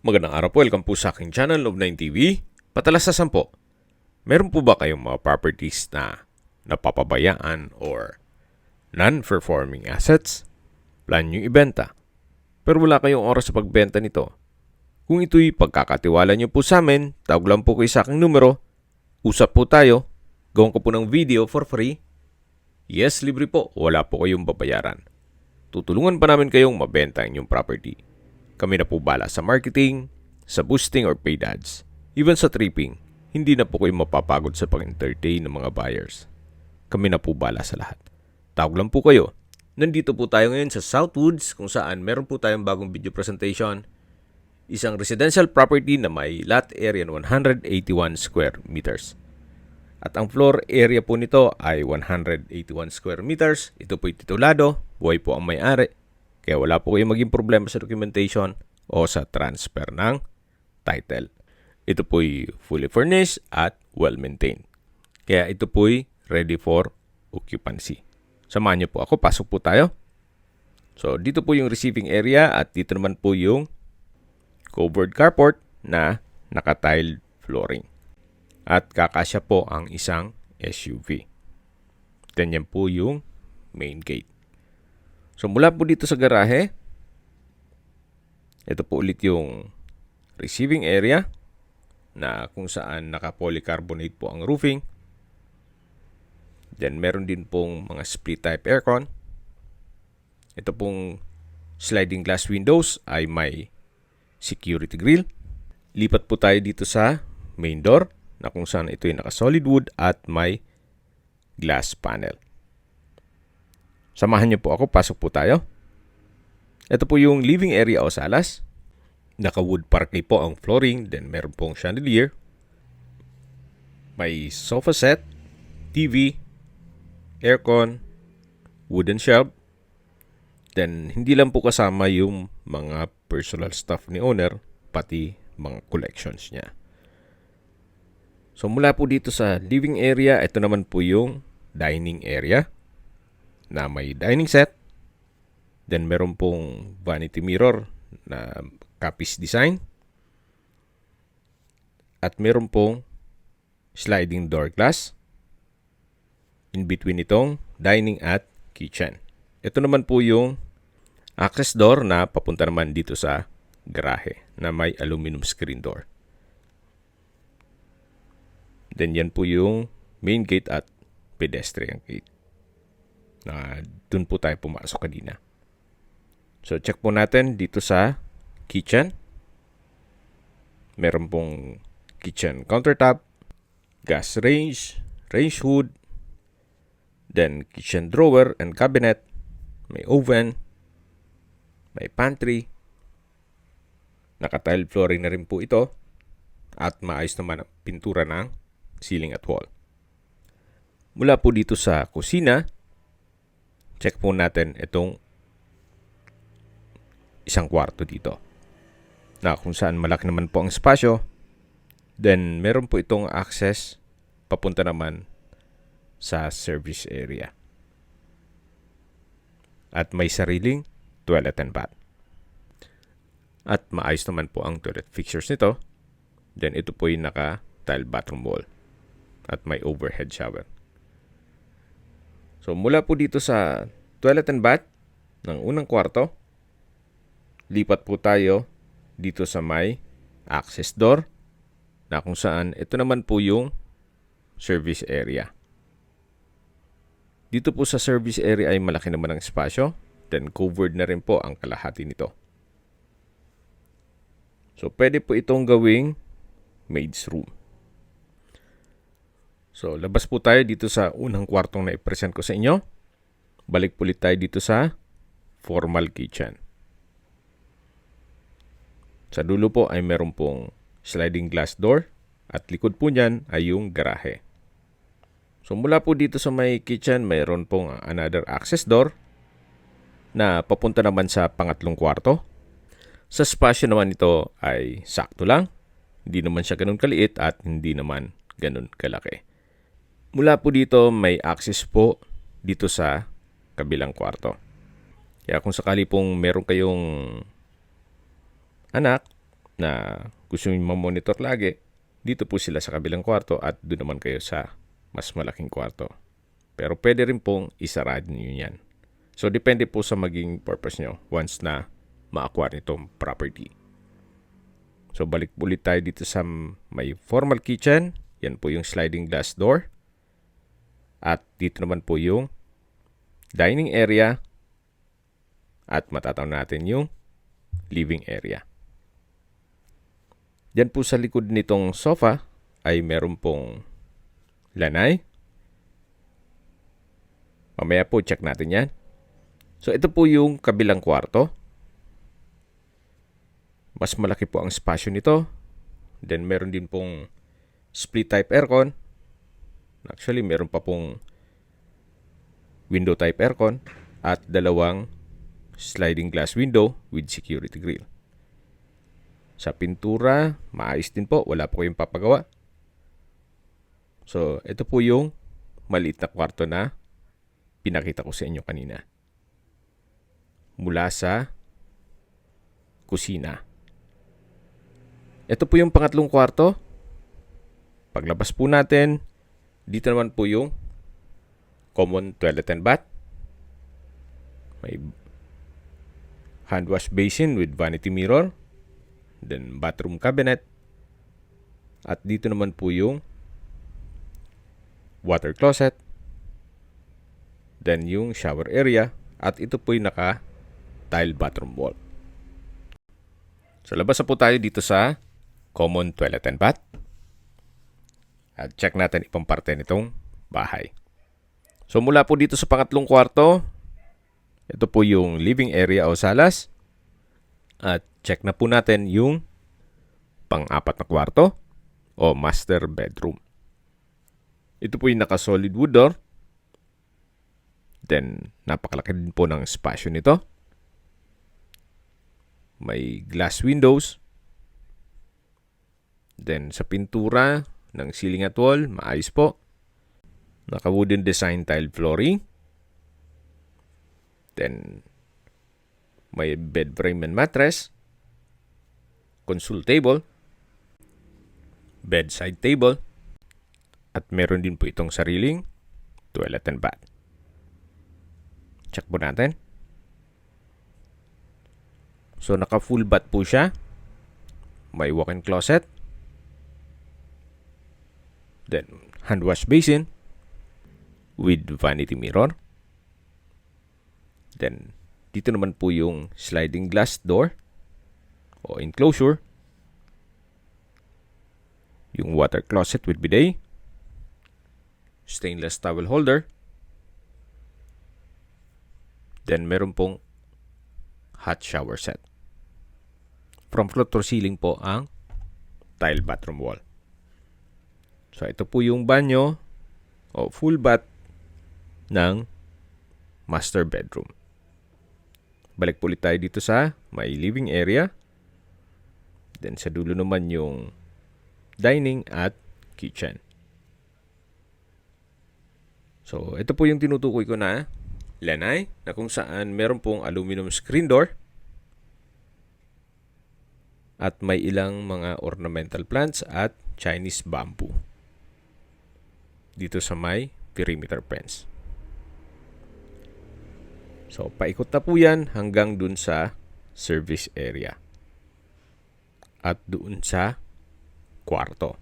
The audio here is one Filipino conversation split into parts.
Magandang araw po, welcome po sa aking channel, Love9 TV. Patalasasan po, meron po ba kayong mga properties na napapabayaan or non-performing assets? Plan nyo ibenta, pero wala kayong oras sa pagbenta nito. Kung ito'y pagkakatiwala nyo po sa amin, tawag lang po kayo sa aking numero, usap po tayo, gawin ko po ng video for free. Yes, libre po, wala po kayong babayaran. Tutulungan pa namin kayong mabenta ang inyong property. Kami na po bala sa marketing, sa boosting or paid ads, even sa tripping. Hindi na po kayo mapapagod sa pag-entertain ng mga buyers. Kami na po bala sa lahat. Tawag lang po kayo. Nandito po tayo ngayon sa Southwoods kung saan meron po tayong bagong video presentation. Isang residential property na may lot area na 181 square meters. At ang floor area po nito ay 181 square meters. Ito po'y titulado, buhay po ang may-ari. Kaya wala po kayong maging problema sa documentation o sa transfer ng title. Ito po'y fully furnished at well-maintained. Kaya ito po'y ready for occupancy. Samahan niyo po ako, pasok po tayo. So dito po yung receiving area at dito naman po yung covered carport na naka-tiled flooring. At kakasya po ang isang SUV. Then yan po yung main gate. So mula po dito sa garahe, ito po ulit yung receiving area na kung saan naka-polycarbonate po ang roofing. Then meron din pong mga split type aircon. Ito pong sliding glass windows ay may security grill. Lipat po tayo dito sa main door na kung saan ito ay naka-solid wood at may glass panel. Samahan niyo po ako, pasok po tayo. Ito po yung living area o salas. Naka-wood parquet po ang flooring, then meron pong chandelier. May sofa set, TV, aircon, wooden shelf. Then hindi lang po kasama yung mga personal stuff ni owner, pati mga collections niya. So mula po dito sa living area, ito naman po yung dining area na may dining set. Then meron pong vanity mirror na kapis design. At meron pong sliding door glass in between itong dining at kitchen. Ito naman po yung access door na papunta naman dito sa garahe na may aluminum screen door. Then yan po yung main gate at pedestrian gate. Na dun po tayo pumasok kanina. So check po natin dito sa kitchen. Meron pong kitchen countertop, gas range, range hood, then kitchen drawer and cabinet, may oven, may pantry, naka-tile flooring na rin po ito, at maayos naman ang pintura ng ceiling at wall. Mula po dito sa kusina, check po natin itong isang kwarto dito. Na kung saan malaki naman po ang espasyo. Then meron po itong access papunta naman sa service area. At may sariling toilet and bath. At maayos naman po ang toilet fixtures nito. Then ito po yung naka-tile bathroom wall. At may overhead shower. So mula po dito sa toilet and bath ng unang kwarto, lipat po tayo dito sa may access door na kung saan ito naman po yung service area. Dito po sa service area ay malaki naman ang espasyo, then covered na rin po ang kalahati nito. So pwede po itong gawing maid's room. So, labas po tayo dito sa unang kwartong na i-present ko sa inyo. Balik po ulit tayo dito sa formal kitchen. Sa dulo po ay meron pong sliding glass door at likod po niyan ay yung garahe. So, mula po dito sa may kitchen, mayroon pong another access door na papunta naman sa pangatlong kwarto. Sa spasyo naman ito ay sakto lang. Hindi naman siya ganun kaliit at hindi naman ganun kalaki. Mula po dito, may access po dito sa kabilang kwarto. Kaya kung sakali pong meron kayong anak na gusto nyo mamonitor lagi, dito po sila sa kabilang kwarto at doon naman kayo sa mas malaking kwarto. Pero pwede rin pong isarado nyo yan. So, depende po sa maging purpose nyo once na ma-acquire nitong property. So, balik ulit tayo dito sa may formal kitchen. Yan po yung sliding glass door. At dito naman po yung dining area. At matatawag natin yung living area. Diyan po sa likod nitong sofa ay meron pong lanay. Mamaya po check natin yan. So ito po yung kabilang kwarto. Mas malaki po ang spasyo nito. Then meron din pong split type aircon. Actually meron pa pong window type aircon at dalawang sliding glass window with security grill. Sa pintura, maayos din po. Wala po kayong papagawa. So, ito po yung maliit na kwarto na pinakita ko sa inyo kanina. Mula sa kusina. Ito po yung pangatlong kwarto. Paglabas po natin, dito naman po yung common toilet and bath. May hand wash basin with vanity mirror. Then bathroom cabinet. At dito naman po yung water closet. Then yung shower area. At ito po yung naka-tile bathroom wall. So labas na po tayo dito sa common toilet and bath. At check natin ibang parte nitong bahay. So mula po dito sa pangatlong kwarto, ito po yung living area o salas. At check na po natin yung pang-apat na kwarto o master bedroom. Ito po yung naka-solid wood door. Then, napakalaki din po ng spasyo nito. May glass windows. Then, sa pintura ng ceiling at wall, maayos po. Naka-wooden design tile flooring. Then, may bed frame and mattress, console table, bedside table, at meron din po itong sariling toilet and bath. Check po natin. So, naka full bath po siya. May walk-in closet. Then, hand wash basin with vanity mirror. Then, dito naman po yung sliding glass door o enclosure. Yung water closet with bidet. Stainless towel holder. Then meron pong hot shower set. From floor to ceiling po ang tile bathroom wall. So ito po yung banyo o full bath ng master bedroom. Balik po ulit tayo dito sa may living area. Then sa dulo naman yung dining at kitchen. So, ito po yung tinutukoy ko na lanay na kung saan meron pong aluminum screen door at may ilang mga ornamental plants at Chinese bamboo dito sa may perimeter fence. So, paikot na po yan hanggang dun sa service area. At doon sa kwarto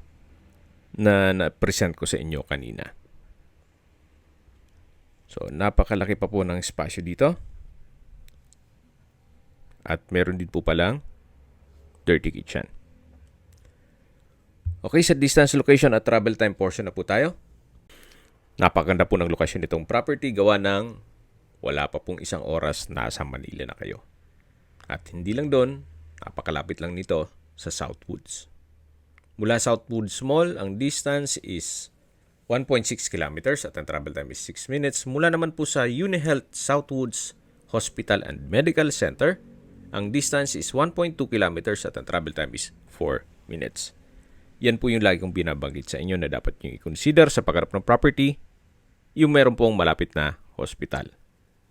na na-present ko sa inyo kanina. So, napakalaki pa po ng espasyo dito. At meron din po palang dirty kitchen. Okay, sa distance, location at travel time portion na po tayo. Napakaganda po ng lokasyon nitong property gawa ng wala pa pong isang oras nasa Manila na kayo. At hindi lang doon, napakalapit lang nito sa Southwoods. Mula Southwoods Mall, ang distance is 1.6 kilometers at ang travel time is 6 minutes. Mula naman po sa UniHealth Southwoods Hospital and Medical Center, ang distance is 1.2 kilometers at ang travel time is 4 minutes. Yan po yung lagi kong binabanggit sa inyo na dapat nyo i-consider sa pagharap ng property, yung meron pong malapit na hospital.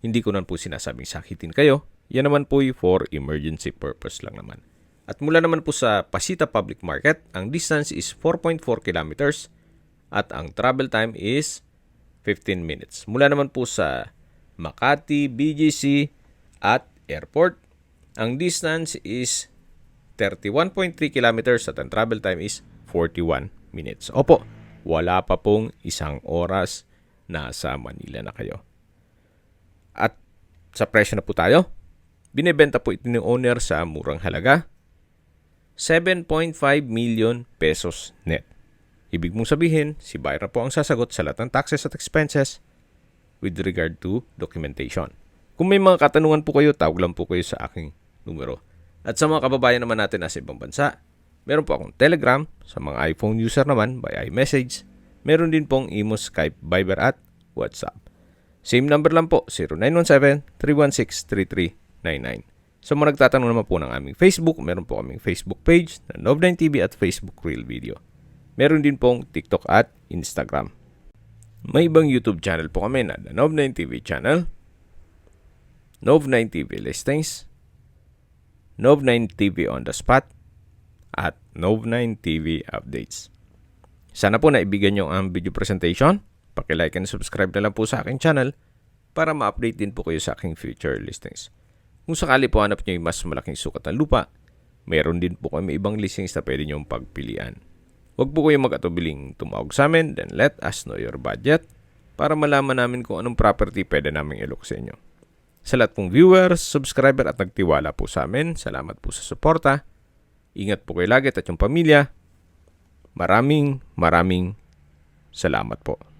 Hindi ko naman po sinasabing sakitin kayo. Yan naman po for emergency purpose lang naman. At mula naman po sa Pasita Public Market, ang distance is 4.4 kilometers at ang travel time is 15 minutes. Mula naman po sa Makati, BGC at Airport, ang distance is 31.3 kilometers at ang travel time is 41 minutes. Opo, wala pa pong isang oras nasa Manila na kayo. At sa presyo na po tayo, binebenta po ito ng owner sa murang halaga, 7.5 million pesos net. Ibig mong sabihin, si buyer po ang sasagot sa lahat ng taxes at expenses with regard to documentation. Kung may mga katanungan po kayo, tawag lang po kayo sa aking numero. At sa mga kababayan naman natin nasa ibang bansa, meron po akong Telegram. Sa mga iPhone user naman, by iMessage. Meron din pong Imo, Skype, Viber at WhatsApp. Same number lang po, 0917-316-3399. Sa mga nagtatanong naman po ng aming Facebook, meron po kaming Facebook page na Nov9 TV at Facebook Reel Video. Meron din pong TikTok at Instagram. May ibang YouTube channel po kami na The Nov9 TV channel, Nov9 TV Listings, Nov9 TV On The Spot, at Nov9 TV Updates. Sana po naibigan nyo ang video presentation. Paki-like and subscribe na lang po sa aking channel para ma-update din po kayo sa aking future listings. Kung sakali po hanap nyo yung mas malaking sukat ng lupa, mayroon din po kami ibang listings na pwede nyong pagpilian. Huwag po kayong mag-atubiling tumawag sa amin, then let us know your budget para malaman namin kung anong property pwede naming ilok sa inyo. Sa lahat pong viewers, subscriber at nagtiwala po sa amin, salamat po sa suporta. Ingat po kayo lagi at yung pamilya. Maraming salamat po.